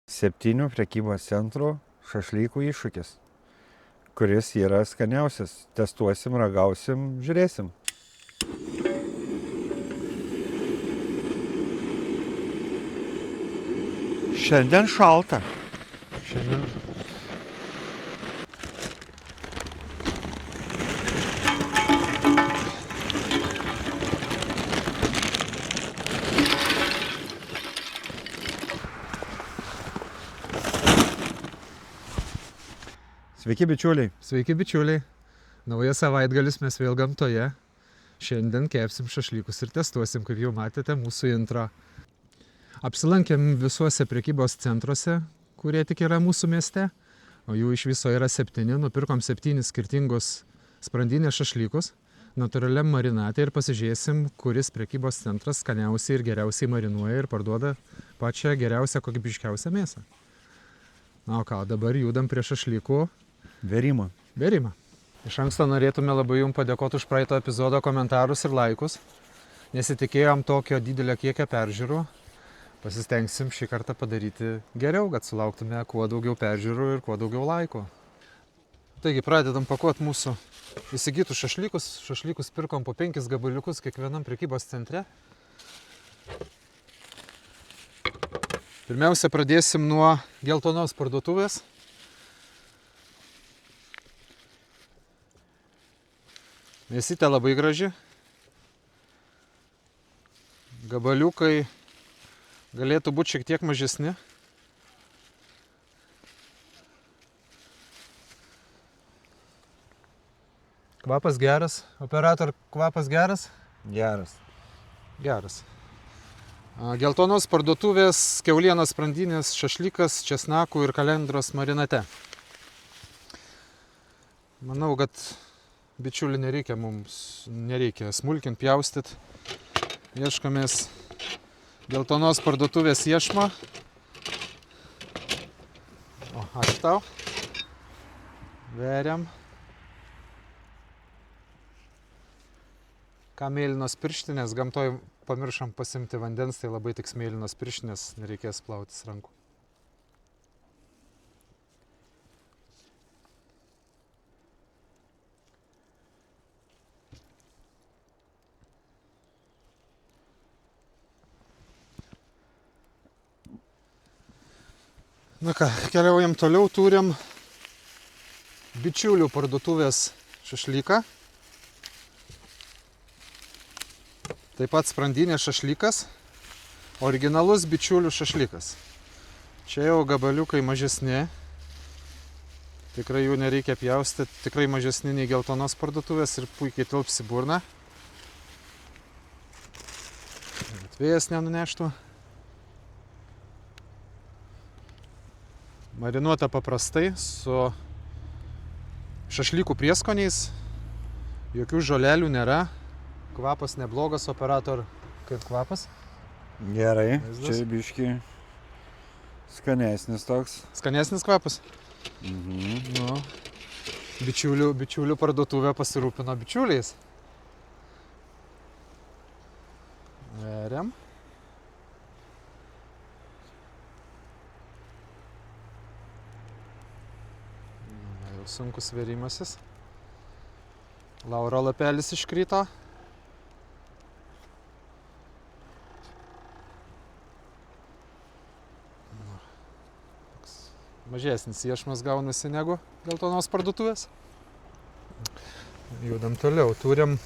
7 prekybos centrų šašlykų iššūkis, kuris yra skaniausias. Testuosim, ragausim, žiūrėsim. Šiandien šalta. Sveiki, bičiuliai. Sveiki, bičiuliai. Naujas savaitgalis, mes vėl gamtoje. Šiandien kepsim šašlykus ir testuosim, kaip jau matėte, mūsų intro. Apsilankėm visuose prekybos centruose, kurie tik yra mūsų mieste, o jų iš viso yra 7. Nupirkom 7 skirtingus sprandinės šašlykus natūraliam marinate ir pasižiūrėsim, kuris prekybos centras skaniausiai ir geriausiai marinuoja ir parduoda pačią geriausią, kokybiškiausią mėsą. Na, o ką, dabar judam prie šašlykų Verimą. Iš anksto norėtume labai jums padėkoti už praeito epizodo komentarus ir laikus. Nesitikėjom tokio didelio kiekio peržiūrų. Pasistengsim šį kartą padaryti geriau, kad sulauktume kuo daugiau peržiūrų ir kuo daugiau laikų. Taigi pradedam pakuoti mūsų įsigytus šašlykus. Šašlykus pirkom po 5 gabaliukus kiekvienam prekybos centre. Pirmiausia, pradėsim nuo geltonos parduotuvės. Mėsytė labai graži. Gabaliukai galėtų būti šiek tiek mažesni. Kvapas geras. Operator, kvapas geras? Geras. Geras. Geltonos parduotuvės kiaulienos sprandinės šašlykas, česnakų ir kalendros marinate. Manau, kad bičiulių nereikia smulkint, pjaustyt. Ieškomės geltonos parduotuvės iešmo. O, ačiū tau. Veriam. Ką mėlynos pirštinės, gamtoj pamiršom pasimti vandens, tai labai tik mėlynos pirštinės, nereikės plautis rankų. Na ką, keliaujam toliau, turim bičiulių parduotuvės šašlyką. Taip pat sprandinės šašlykas, originalus bičiulių šašlykas. Čia jau gabaliukai mažesni, tikrai jų nereikia pjaustyti, tikrai mažesni nei geltonos parduotuvės ir puikiai tilps į burną. Vėjas nenuneštų. Marinuota paprastai su šašlykų prieskoniais, jokių žolelių nėra, kvapas neblogas. Operator, kaip kvapas? Gerai, Vaizdas? čia biški skanesnis toks. Skanesnis kvapas? Mhm. Nu, bičiulių parduotuvė pasirūpino bičiuliais. Veriam. Sunkus verimasis. Lauro lapelis iškrito. Mažesnis iešmas gaunasi negu geltonos parduotuvės. Judam toliau. Turim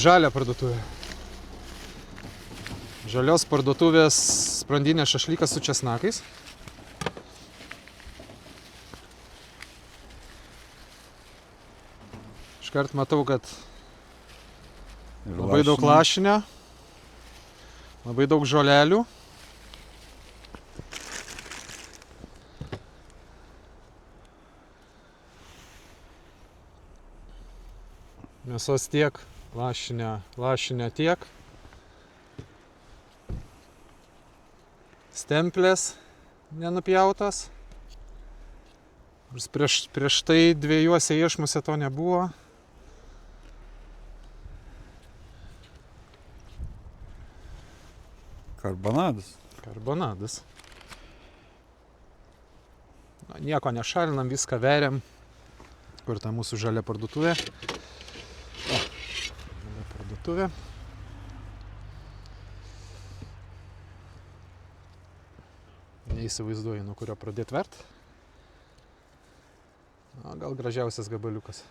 žalią parduotuvę. Žalios parduotuvės sprandinė šašlykas su česnakais. Iškart matau, kad labai daug lašinio, labai daug žolelių. Mėsos tiek, lašinio tiek. Stemplės nenupjautos. Prieš tai dviejuose iešmuose to nebuvo. Karbonadas. Karbonadas. Na, nieko nešalinam, viską veriam. Kur ta mūsų žalia parduotuvė? O, žalia parduotuvė. Neįsivaizduoju, nuo kurio pradėti vert. O, gal gražiausias gabaliukas.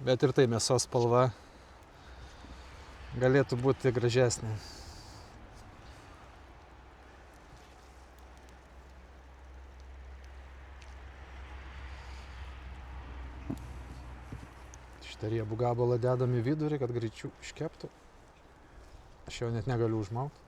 Bet ir tai mėsos spalva galėtų būti gražesnė. Šitą riebų gabalą dedam į vidurį, kad greičiau iškeptų. Aš jau net negaliu užmauti.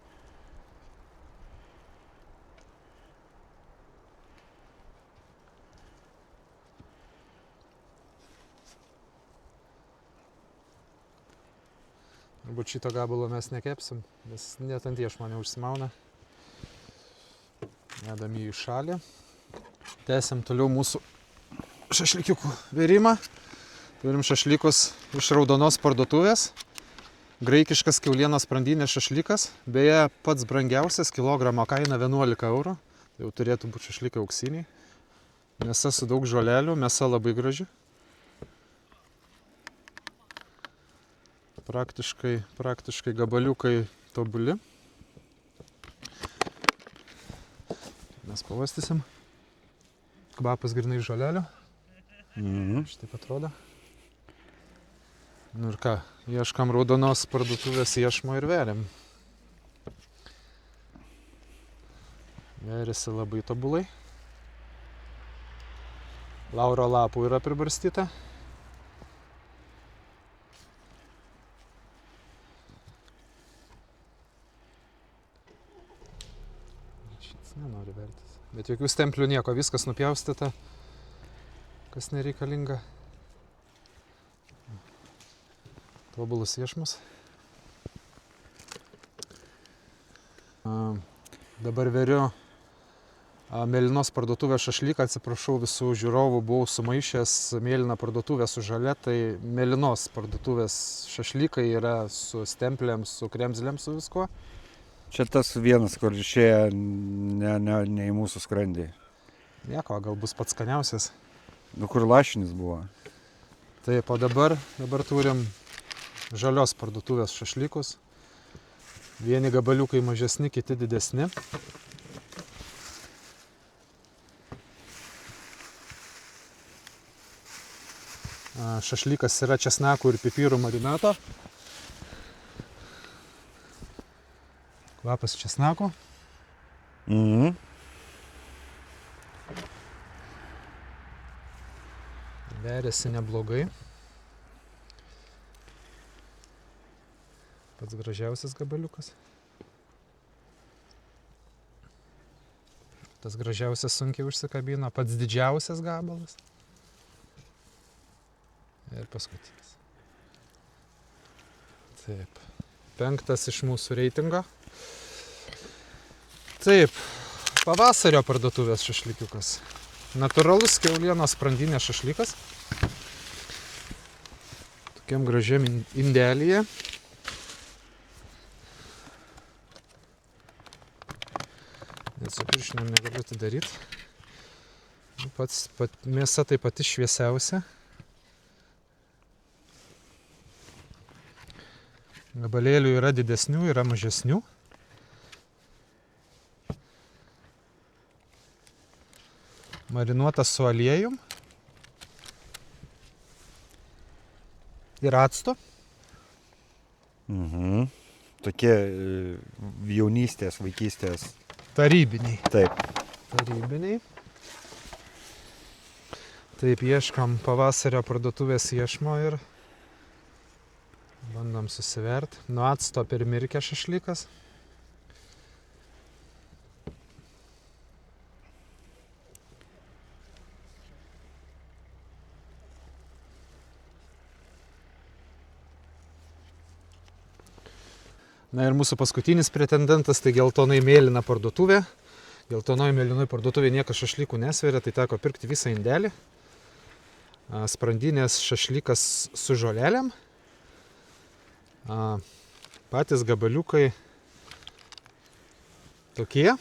Turbūt šito gabalo mes nekepsim, nes net ant iešmo neužsimauna. Dedam jį į šalį. Tęsiam toliau mūsų šašlikiukų virimą. Turim šašlikus iš raudonos parduotuvės. Graikiškas kiaulienos sprandinės šašlikas. Beje, pats brangiausias, kilogramo kaina 11 €. Jau turėtų būti šašlikai auksiniai. Mėsa su daug žolelių, mėsa labai graži. Praktiškai gabaliukai tobuli. Mes pavastysim. Kvapas grynai žolelių. Šitaip atrodo. Nu ir ką, ieškam raudonos parduotuvės iešmo ir veriam. Veriasi labai tobulai. Lauro lapų yra pribarstyta. Šitas nenori vertis. Bet jokių stemplių nieko, viskas nupjaustyta, kas nereikalinga. Tobulus iešmus. Dabar veriu mėlynos parduotuvės šašlyką, atsiprašau visų žiūrovų, buvau sumaišęs mėlyną parduotuvę su žalia, tai mėlynos parduotuvės šašlykai yra su stemplėm, su kremzlėm, su viskuo. Čia tas vienas, kur išėjo ne į mūsų skrandį. Nieko, gal bus pats skaniausias. Nu, kur lašinis buvo. Taip, o dabar turim žalios parduotuvės šašlykus. Vieni gabaliukai mažesni, kiti didesni. Šašlykas yra česnakų ir pipirų marinato. Kvapas česnako. Veriasi neblogai. Pats gražiausias gabaliukas. Tas gražiausias sunkiai užsikabino. Pats didžiausias gabalas. Ir paskutinis. Taip. 5 iš mūsų reitingo. Taip. Pavasario parduotuvės šašlikiukas. Natūralus kiaulienos sprandinės šašlykas. Tokiam gražiam indelyje. Net su piršiniam negaliu atidaryti. Mėsa taip pati šviesiausia. Gabalėlių yra didesnių, yra mažesnių. Marinuotas su aliejum. Ir actu. Tokie jaunystės, vaikystės. Tarybiniai. Taip. Tarybiniai. Taip, ieškam pavasario parduotuvės iešmo ir bandom susivert. Nuo acto permirkę šašlykas. Na ir mūsų paskutinis pretendentas, tai geltonai mėlyna parduotuvė. Geltonoj mėlynoj parduotuvė niekas šašlykų nesveria, tai teko pirkti visą indelį. Sprandinės šašlykas su žolelėm. Patys gabaliukai tokie.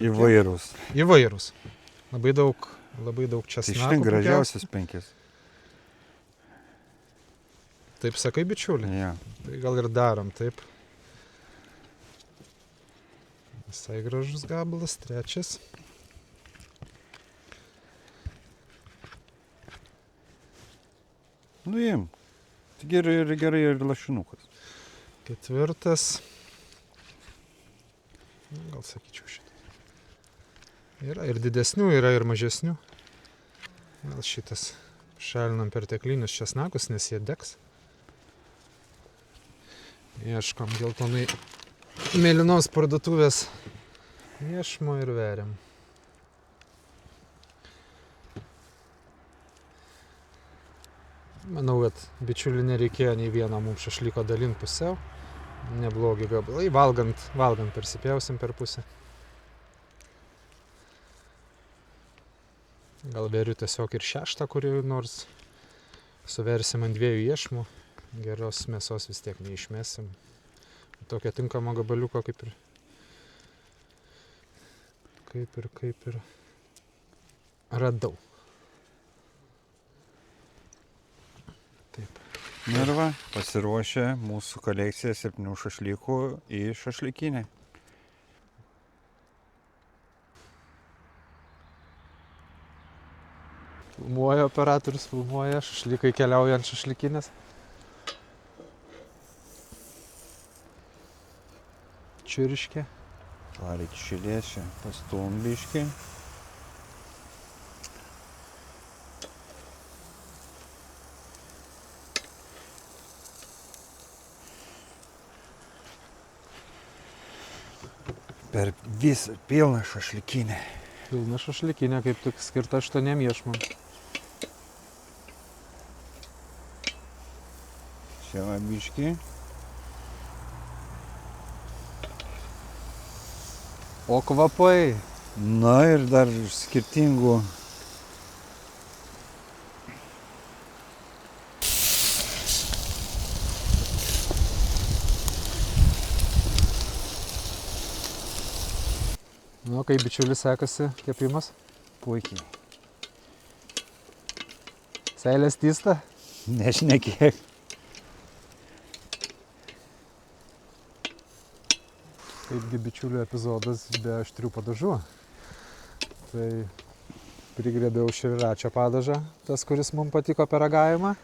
Įvairūs. Įvairūs. Labai daug Tai česnako. šiandien gražiausias 5. Taip sakai, bičiuli? Ja. Tai gal ir darom taip. Visai gražus gabalas, 3. Nu jiem. Tai gerai ir lašinukas. 4. Gal sakyčiau šitą. Yra ir didesnių, yra ir mažesnių. Gal šitas šalinam perteklinius česnakus, nes jie degs. Ieškom geltonai mėlynos parduotuvės iešmo ir veriam. Manau, kad bičiulių nereikėjo nei vieno mums šašlyko dalinti pusiau. Neblogi gabalai. Valgant persipjausim per pusę. Gal veriu tiesiog ir 6, kurį nors suversim ant 2 iešmų. Geros mėsos vis tiek neišmesim. Tokio tinkamo gabaliuko kaip ir radau. Taip. Na ir va, pasiruošę mūsų kolekciją 7 šašlykų į šašlykinę. Filmuoja operatorius, šašlykai keliauja ant šašlykinės. Čiuriškė. Reikia šilės čia, pastum biškį. Per visą pilną šašlykinę. Pilna šašlykinė, kaip tik skirta 8 iešmam. Čia va biškį. O kvapai. Na ir dar skirtingų. Nu, kaip bičiulis sekasi kepimas? Puikiai. Seilės tysta? Nešnekėk. Kaipgi bičiulių epizodas be aštrių padažų. Tai prigrėbiau šriračio padažą, tas, kuris mums patiko per ragavimą.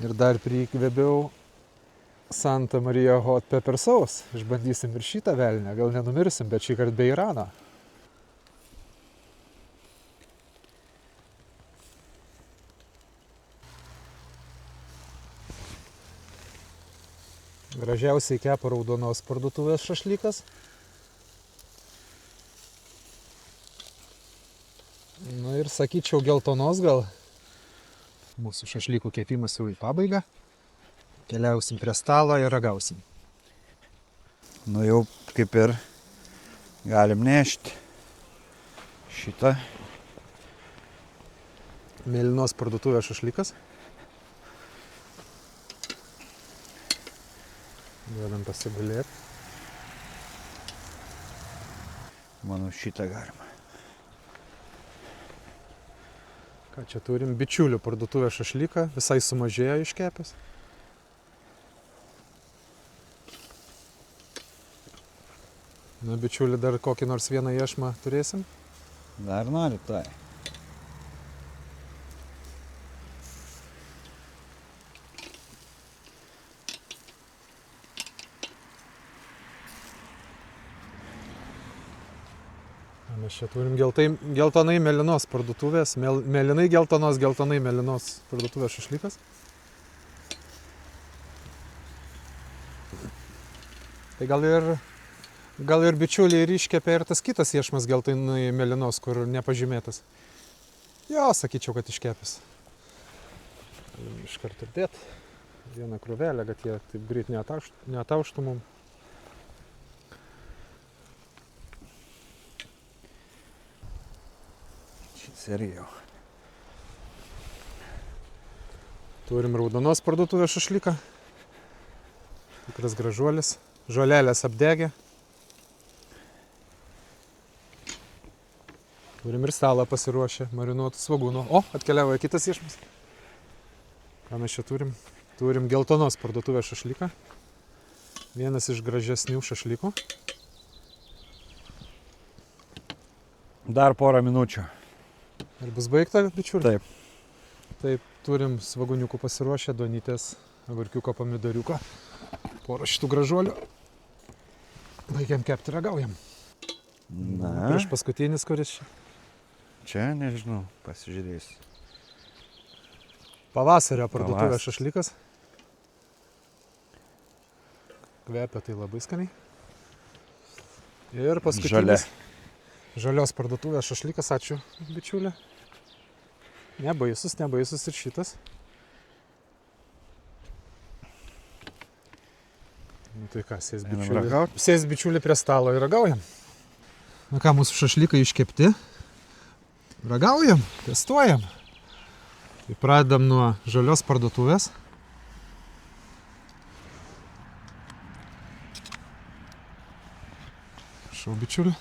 Ir dar prigrėbiau Santa Maria Hot Pepper Sauce. Išbandysim ir šitą velnę, gal nenumirsim, bet šį kartą be Irano. Gražiausiai kepa raudonos parduotuvės šašlykas. Nu ir sakyčiau geltonos gal. Mūsų šašlykų kepimas jau į pabaigą. Keliausim prie stalo ir ragausim. Nu jau kaip ir galim nešti šitą. Mėlynos parduotuvės šašlykas. Duodam pasigulėti. Manau, šitą galima. Ką čia turim? Bičiulių parduotuvė šašlyką. Visai sumažėjo iškepęs. Na, bičiuli, dar kokį nors vieną iešmą turėsim? Dar nori tai. Mes čia turim geltonai mėlynos parduotuvės, mėlynai mėlynos parduotuvės šašlykas. Tai gal ir bičiuliai ir iškepė ir tas kitas iešmas geltonai mėlynos, kur nepažymėtas. Jo, sakyčiau, kad iškepęs. Galim iškart ir dėt vieną krūvelę, kad jie taip greit neatauštų mum. Serijau. Turim raudonos parduotuvės šašlyką. Tikras gražuolis. Žolelės apdegė. Turim ir stalą pasiruošę, marinuotų svogūnų. O, atkeliavo kitas iešmas. Ką mes čia turim? Turim geltonos parduotuvės šašlyką. Vienas iš gražesnių šašlykų. Dar porą minučių. Ir bus baigta, bičiuliai? Taip. Taip, turim svogūniukų pasiruošę, duonytės, agurkiuko, pomidoriuko. Porą šitų gražuolių. Baigiam kepti, ragaujam. Na, Prieš paskutinis, kuris čia. čia nežinau, pasižiūrėsiu. Pavasario parduotuvės Pavasaris. šašlykas. Kvepia tai labai skaniai. Ir paskutinis. Žalios parduotuvės šašlykas, ačiū, bičiulė. Nebaisus ir šitas. Nu tai ką, sės Einam bičiulį. ragaut? Sės bičiulį prie stalo ir ragaujam. Na ką, mūsų šašlykai iškepti. Ragaujam, testuojam. Tai pradedam nuo žalios parduotuvės. Šau bičiulį.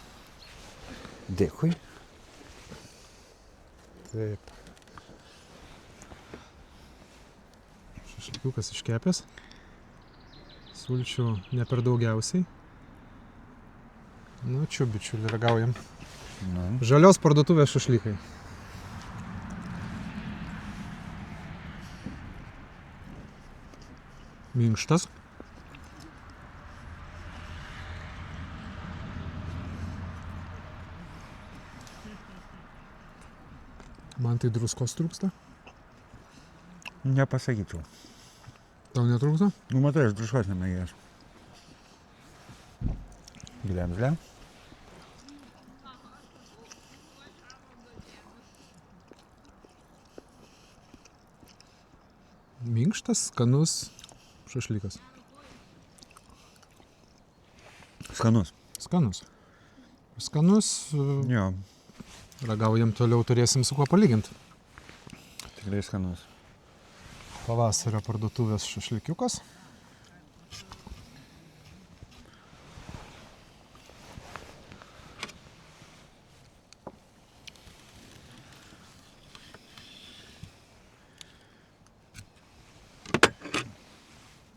Dėkui. Taip. Šašlykiukas iškepęs. Sulčių ne per daugiausiai. Nu, čia bičiulį ragaujam. Na, Žalios parduotuvės šašlykai. Minkštas. Man tai druskos trūksta. nepasakyčiau. Tau netrūksta? Nu, matai, aš druskos nemėgėjęs. Giliam. Minkštas, skanus šašlykas. Skanus. Skanus. Skanus. Jo, Ragaujam toliau, turėsim su kuo palyginti. tikrai skanus. Pavasario parduotuvės šašlykiukas.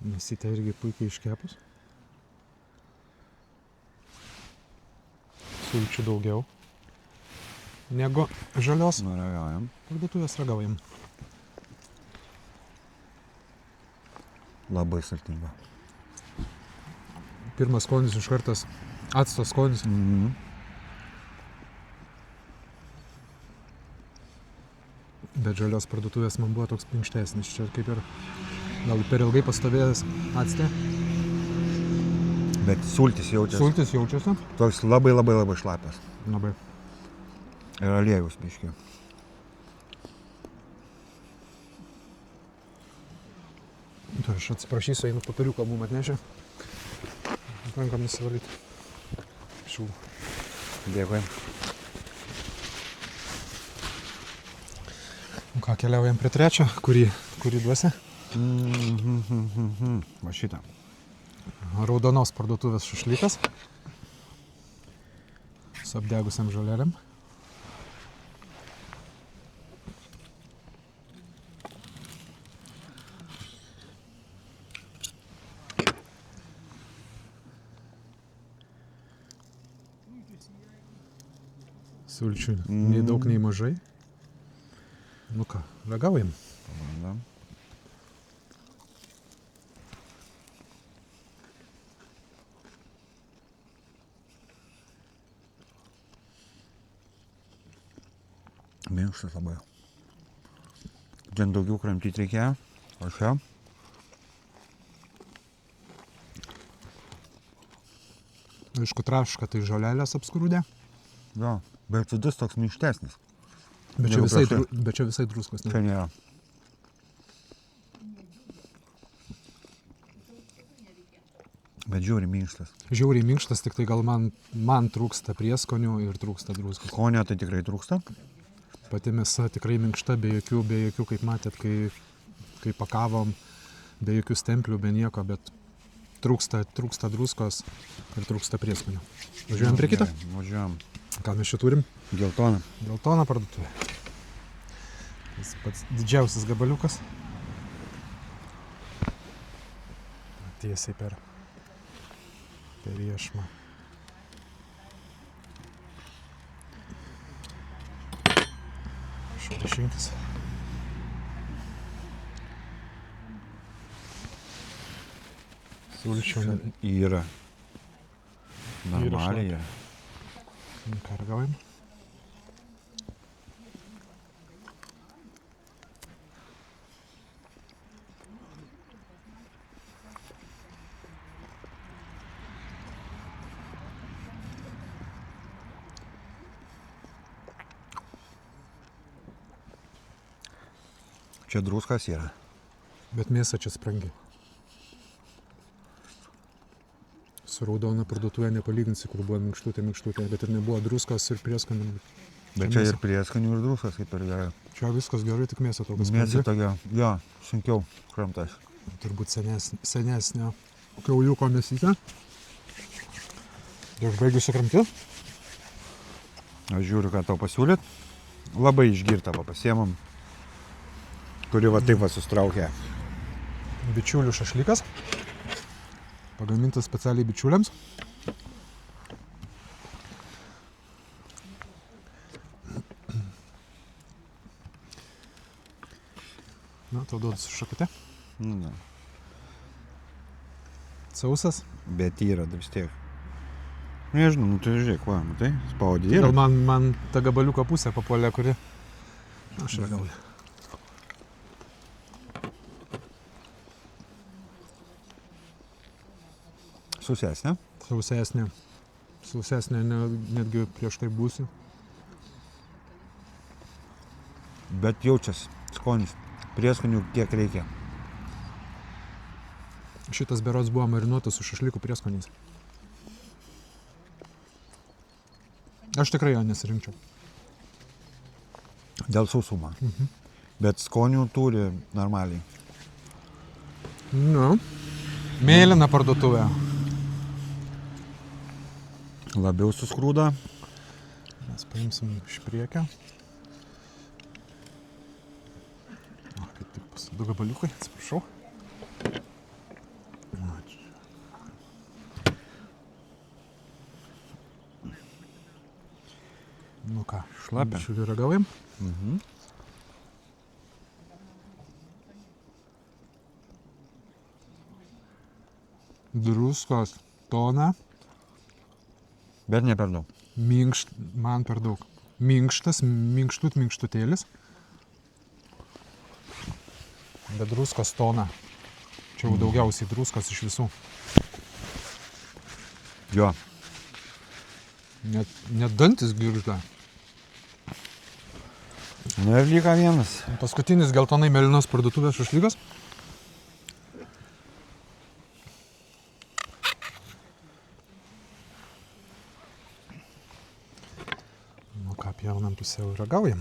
Mėsytė irgi puikiai iškepus. Sulčių daugiau negu žalios Ragaujam. parduotuvės, ragaujam. Labai sultinga. Pirmas skonis iš kartas acto skonis. Mhm. Bet žalios parduotuvės man buvo toks minkštesnis. Čia kaip ir gal per ilgai pastovėjęs acte. Bet sultis jaučiasi. Sultis jaučiasi. Toks labai šlapias. Labai. Ir aliejus biškį. Tai aš atsiprašysiu, einu papiriuką mum atnešę. Rankom nusivalyti. Šių. Dėkui. Ką, keliaujam prie trečio, kurį duosi? Va šitą. Raudonos parduotuvės šašlykas. Su apdegusiam žolelėm. Sulčių nei daug, nei mažai. Nu ką, ragaujam. Pabandom. Minkštas labai. Ten daugiau kramtyti reikėjo, o čia Aišku, traška tai žolelės apskrūdė. jo, bet vidus toks minkštesnis. Bet čia Negu visai, prieš bet čia visai druskos. Ne? Čia nėra. Bet žiūri minkštas. Žiauriai minkštas, tik tai gal man trūksta prieskonių ir trūksta druskos. Skonio tai tikrai trūksta. Pati mėsa tikrai minkšta, be jokių, kaip matėt, kai kai pakavom, be jokių stemplių, be nieko, bet trūksta druskos ir trūksta prieskonių. Važiuojam prie kito? Gerai, važiuojam. Ką mes čia turim? Geltoną. Geltoną parduotuvę. Tas pats didžiausias gabaliukas. Tiesiai per iešmą. Šešinkas. Sulčių Yra. Normaliai yra. ką ragaujam. Čia druskas yra. Bet mėsa čia sprangi. Su raudona parduotuvė nepalyginsi, kur buvo minkštutė, bet ir nebuvo druskos ir prieskonių. Bet čia ir prieskonių ir druskas kaip ir gerai. Čia viskas gerai, tik mėsa tokia Mėsa sprangi. tokia, jo, sunkiau kramtas. Turbūt senesnio kauliuko mėsytė. Tai užbaigusi kramti. Aš žiūriu, ką tau pasiūlyt. Labai išgirtą pasiemam, kuri va taip va sustraukė. Bičiulių šašlykas. Pagamintas specialiai bičiuliams. Na, tau duodu su šakute. Na, Sausas. bet yra vis tiek. Nežinau, nu tai žiūrėk, va, matai, spaudė Gal yra. man ta gabaliuko pusė papuolė, kuri... Aš ragauju. Susesnė. Sausesnė, netgi prieš tai būsiu. Bet jaučiasi skonis. Prieskonių kiek reikia. Šitas berods buvo marinuotas su šašlykų prieskoniais. Aš tikrai jo nesirinkčiau. Dėl sausumo. Bet skonių turi normaliai. Nu. Mėlyna parduotuvė. Labiau suskrūda. Mes paimsim iš priekio. O, kaip tik bus 2 gabaliukai, atsiprašau. Nu ką, Šlapia. Bičiulių ragaujam. Druskos tona. Bet ne per daug. Man per daug. Minkštutėlis. Bet druskos tona. Čia jau daugiausiai druskos iš visų. Jo. Net dantis girgžda. Nu ir lyga vienas. Paskutinis geltonai mėlynos parduotuvės šašlykas. Nu ką, pjaunam pusiau ir ragaujam.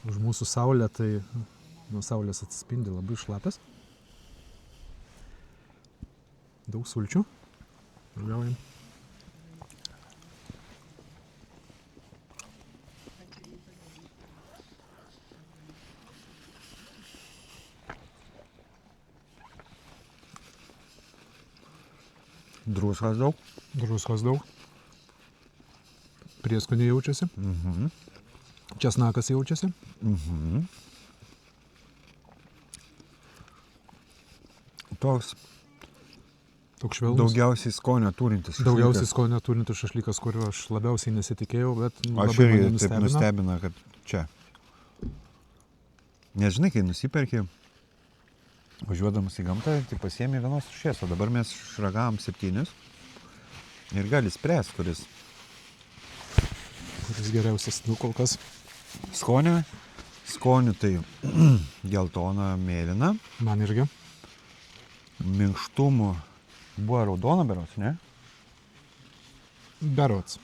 Už mūsų saulę tai nuo saulės atsispindi labai šlapias. Daug sulčių. Ragaujam. Druskos daug. Druskos daug. Prieskoniai jaučiasi. Česnakas jaučiasi. Toks Toks švelnus. daugiausiai skonio turintis. Daugiausiai skonio turintis šašlykas, kurio aš labiausiai nesitikėjau, bet Aš labai irgi mane taip nustebina, kad čia. Nežinai, kai nusiperki, važiuodamas į gamtą, tai pasiemi vienos rūšies, o dabar mes išragavom 7 ir gali spręsti, kuris geriausias, nu kol kas. Skonių tai geltona, mėlyna, Man irgi. minkštumų buvo raudona berods, ne? Berods.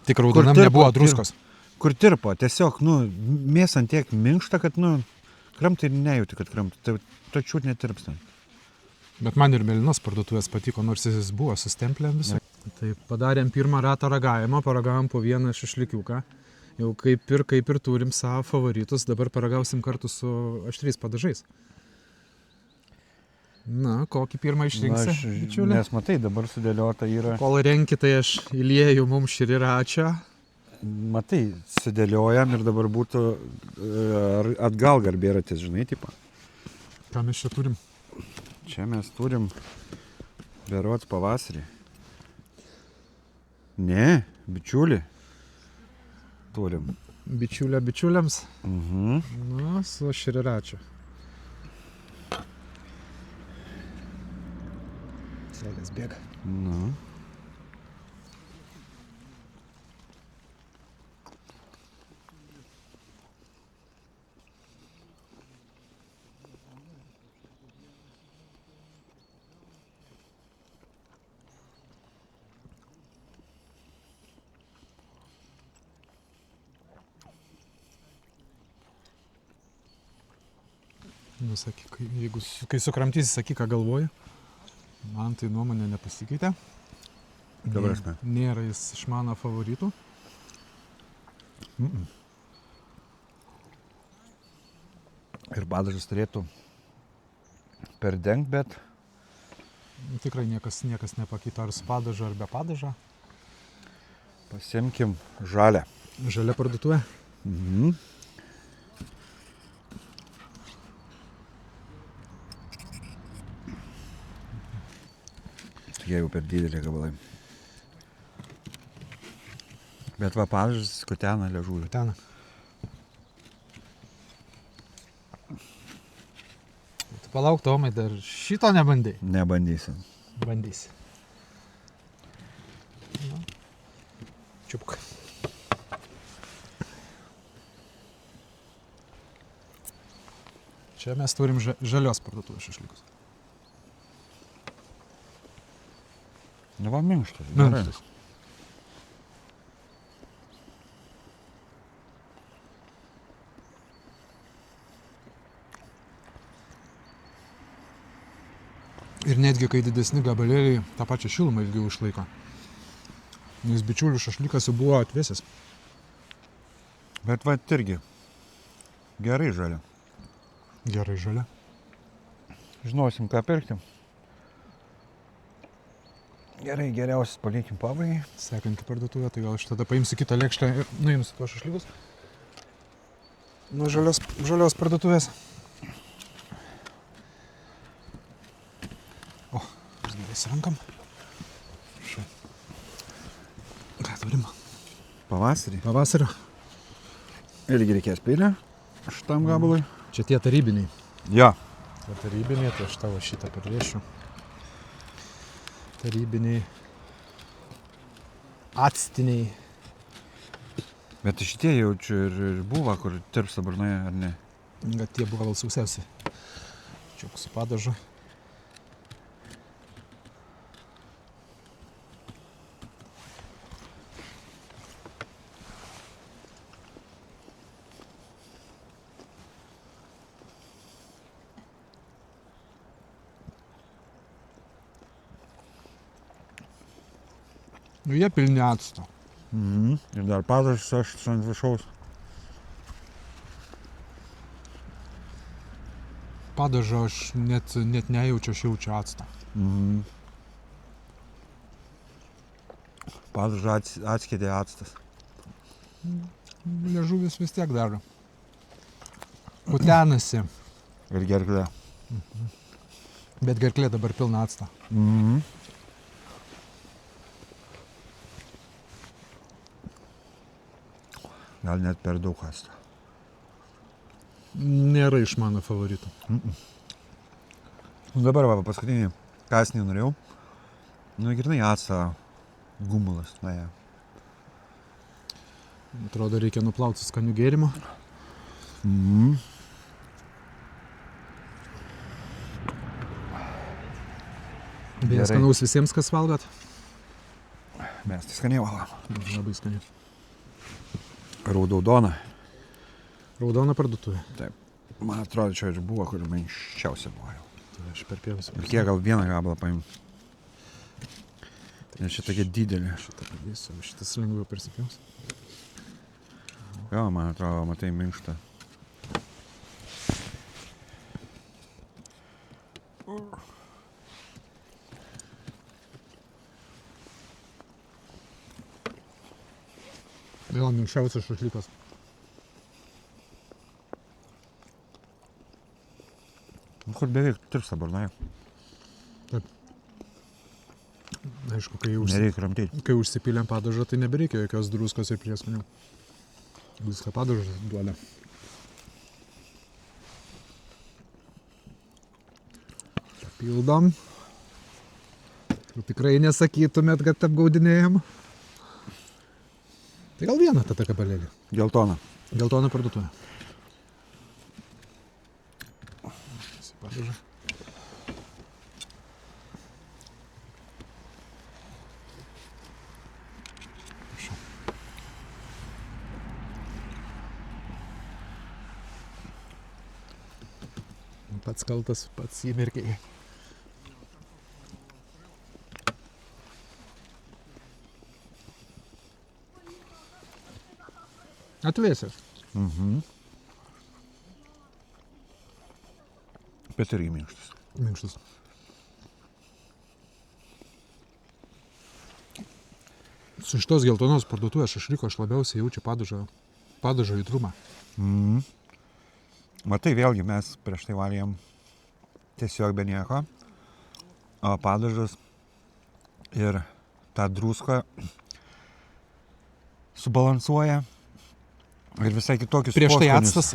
Tik raudonam tirpo, nebuvo druskos. Kur tirpo, tiesiog, mėsa ant tiek minkšta, kad, kramtai ir nejauti, kad kramtai. Tai tačiut netirpsta. Bet man ir mėlynos parduotuvės patiko, nors jis buvo su stemplėm visai. Tai padarėm pirmą ratą ragavimą, paragavom po vieną šašlikiuką. Jau kaip ir turim savo favoritus, dabar paragausim kartu su aštriais padažais. Na, kokį pirmą išrinksi, bičiuli? Nes matai, dabar sudėliota yra. Kol renki, tai aš įlieju mums širiračio. Matai, sudėliojam ir dabar būtų atgal garbėratis, žinai, tipo. Ką mes čia turim? Čia mes turim berods pavasarį. Ne, bičiulį. Turim. Bičiulė bičiuliams. Mhm. Nu, su širiračiu. Seilės bėga. Nu. Nu, sakyk, kai sukramtysi, sakyk, ką galvoji. Man tai nuomonė nepasikeitė. Dabar esmė. Nėra jis iš mano favoritų. Ir padažas turėtų perdengt, bet Tikrai niekas nepakeito ar su padažu, ar be padažo. pasiimkim žalę. Žalia parduotuvė. Mhm. Jie jau per didelį gabalai. Bet va padažas skutena liežuvį. Ten. Tu palauk, Tomai, dar šito nebandai. Nebandysim. Bandysi. Nu. Čiupk. Čia mes turim žalios parduotuvės šašlikus. Nu va minkštas. Minkštas. Ir netgi kai didesni gabalėliai tą pačią šilumą ilgiau išlaiko. Nes bičiulių šašlikas jau buvo atvėsęs. Bet va irgi gerai žalia. Gerai žalia. Žinosim, ką pirkti. Gerai, geriausias palikim pabaigai. Sekantį parduotuvę, tai gal aš tada paimsiu kitą lėkštę ir nuimsiu tuos šašlikus. Nuo žalios parduotuvės. O, gerai surankam. Šia. Ką turim? Pavasarį. Pavasario. Irgi reikės peilio šitam gabalui. Čia tie tarybiniai. Jo. Tie tarybiniai, tai aš tavo šitą parvėšiu. Tarybiniai. Actiniai. Bet šitie jaučiu ir buvo, kur tirpsta burnoje, ar ne? Bet tie buvo gal sausiausi. Čiuk su padažu. Nu, jie pilni acto. Mhm. Ir dar padažas aš ant viršaus. Padažo aš net nejaučiu, aš jaučiu actą. Mhm. Padažą atskėdė actas. Liežuvis vis tiek daro. Kutenasi. Ir gerklė. Bet gerklė dabar pilna acto. Mhm. Gal net per daug acto. Nėra iš mano favoritų. Nu dabar va, paskutinį kasnį norėjau. Nu, girdai actą gumulas. Na, ja. Atrodo, reikia nuplauti su skaniu gėrimu. Mhm. Beje, Gerai. skanaus visiems, kas valgot. Mes tai skaniai valom. Labai skaniai. Raudona. Raudona parduotuvė. Taip. Man atrodo, čia ir buvo, kur minkščiausia buvo jau. Tai aš per pievus. Ir kiek gal vieną gabalą paim. Nes čia tokia didelė. Šitą padėsiu, šitas lengviau persipjaus. Jo, man atrodo, matai minkštą. Vėl minkščiausias šašlykas. Kur beveik tirpsta burnai. Taip. Aišku, kai Nereikia kramtyti. kai užsipylėm padažą, tai nebereikia jokios druskos ir prieskonių. Viską padažas duoda. Pildom. Tikrai nesakytumėt, kad apgaudinėjam. Tai gal vieną tada kabalėlį. Geltona. Geltona parduotuvė. Padažą. Pats kaltas, pats įmirkiai. Atvėsęs. Bet irgi minkštas. Minkštas. Su šitos geltonos parduotuvės šašlyko aš labiausiai jaučiu padažo jautrumą. Matai, vėlgi mes prieš tai valėm tiesiog be nieko, o padažas ir tą druską subalansuoja ir visai kitokius Prieš tai poskonius.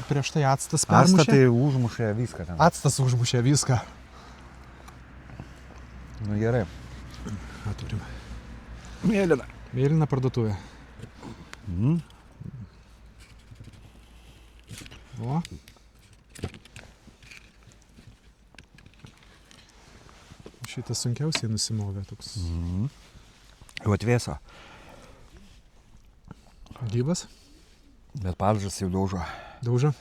actas Actą permušė. tai užmušė viską ten. Actas užmušė viską. Nu gerai. Ką turim? Mėlyna. Mėlyna parduotuvė. O. Šitas sunkiausiai nusimovė toks. Jau atvėso. Gyvas. Bet padažas jau daužo. Daužo.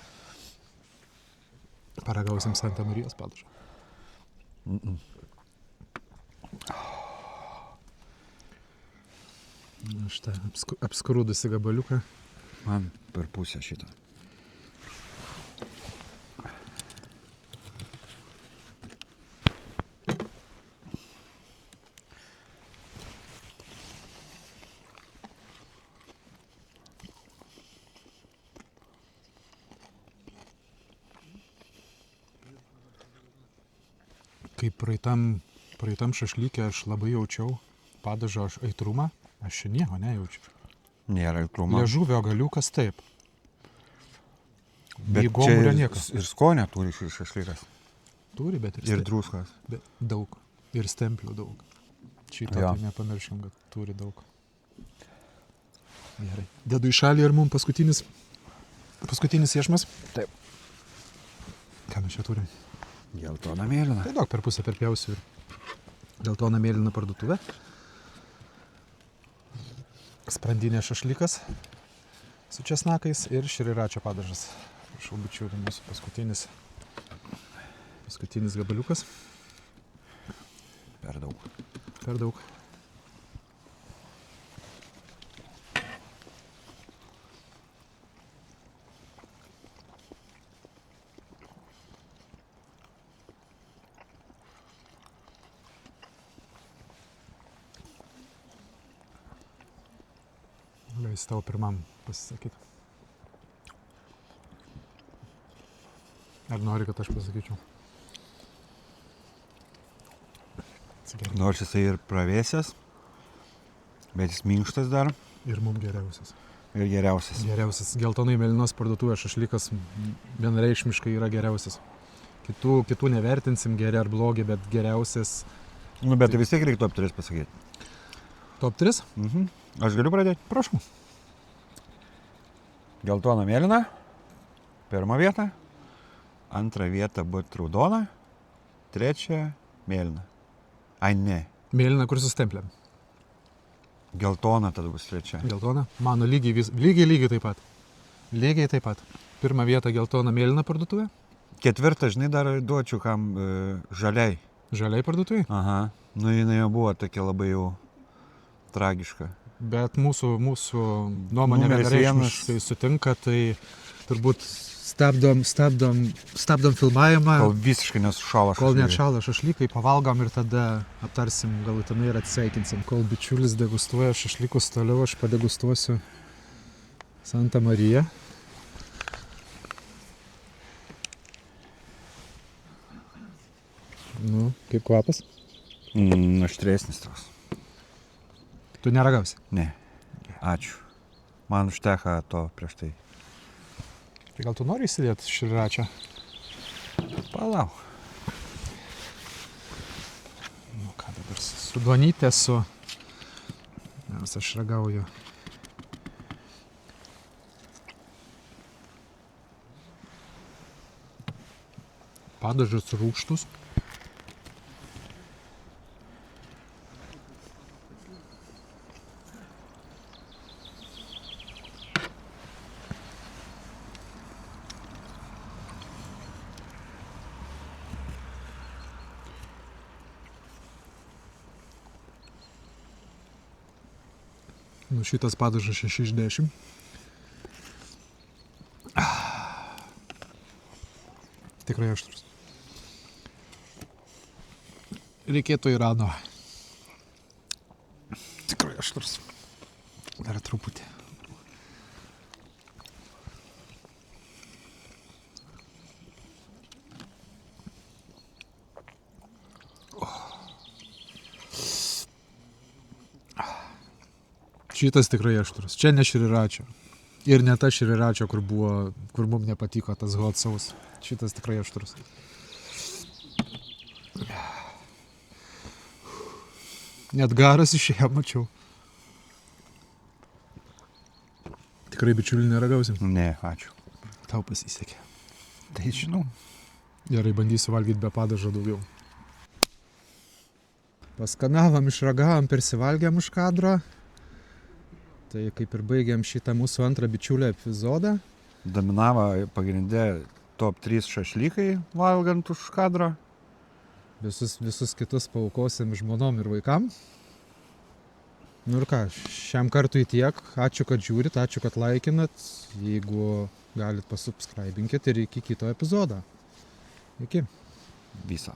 Paragausim Santa Marijos padažą. Šitą apskrūdusi gabaliuką. Man per pusę šitą. Kaip praeitam šašlykė aš labai jaučiau padažo aitrumą, aš čia nieko nejaučiu. Nėra aitrumo. Liežuvio galiukas taip. Bet Nei gomurio čia niekas. ir skonę turi šis šašlykas. Turi, bet Ir druskas. bet daug. Ir stemplių daug. Šitą Jo. tai nepamirškim, kad turi daug. Gerai. Dedu į šalį ir mums paskutinis iešmas. Taip. Ką mes čia turim? Geltona mėlyna. Tai daug per pusę perpjausiu ir geltona mėlyna parduotuvė. Sprandinė šašlykas su česnakais ir šriračio padažas. Prašau, bičiuliai, mūsų paskutinis gabaliukas. Per daug. Per daug. Leis tau pirmam pasisakyti. Ar nori, kad aš pasakyčiau? Atsigerk. Nors jisai ir pravėsęs, bet jis minkštas dar Ir mums geriausias. ir geriausias. Geriausias. Geltonai mėlynos parduotuvės šašlykas vienareikšmiškai yra geriausias. Kitų nevertinsim geri ar blogi, bet geriausias. Nu, bet tai vis tiek reikia top 3 pasakyti. Top 3? Aš galiu pradėti? Prašau. Geltona mėlyna. Pirma vieta. Antra vieta būt raudona. Trečia mėlyna. Ai, ne. Mėlyna, kur su stemplėm. Geltona tada bus trečia. Geltona. Mano lygiai taip pat. Lygiai taip pat. Pirmą vietą geltona mėlyna parduotuvė. Ketvirtą, žinai, dar duočiau kam žaliai. Žaliai parduotuvė. Aha. Nu, jinai jau buvo tokia labai jau tragiška. Bet mūsų nuomonė Numeris vienareikšmiškai sutinka, tai turbūt stabdom filmavimą. Kol visiškai nesušalo Kol šašlykai. neatšalo šašlykai, pavalgom ir tada aptarsim galutinai ir atsisveikinsim. Kol bičiulis degustuoja šašlykus toliau, aš padegustuosiu Santa Marija. Nu, kaip kvapas? Aštresnis toks. Tu neragausi? Ne. Ačiū. Man užteka to prieš tai. Tai gal tu nori įsidėti šriračą? Palauk. Nu ką dabar su duonytė, nes aš ragauju. Padažas rūgštus. Nu, šitas padažas 6 iš 10. Tikrai aštrus. Reikėtų Irano. Tikrai aštrus. Dar truputį. Šitas tikrai aštrus. Čia ne šriračio. Ir ne ta šriračio, kur mums nepatiko tas hot sauce. Šitas tikrai aštrus. Net garas išėjo, mačiau. Tikrai bičiulį neragausim. Ne, ačiū. Tau pasisekė. Tai žinau. Gerai, bandysiu valgyti be padažo daugiau. Paskanavom, išragavom, persivalgėm už kadro. Tai kaip ir baigėm šitą mūsų antrą bičiulio epizodą. Dominavo pagrindė top 3 šašlykai valgant už kadro. Visus kitus paaukosim žmonom ir vaikam. Nu ir ką, šiam kartui tiek. Ačiū, kad žiūrit, ačiū, kad laikinat. Jeigu galit pasubscribinkit ir iki kito epizodo. Iki. Viso.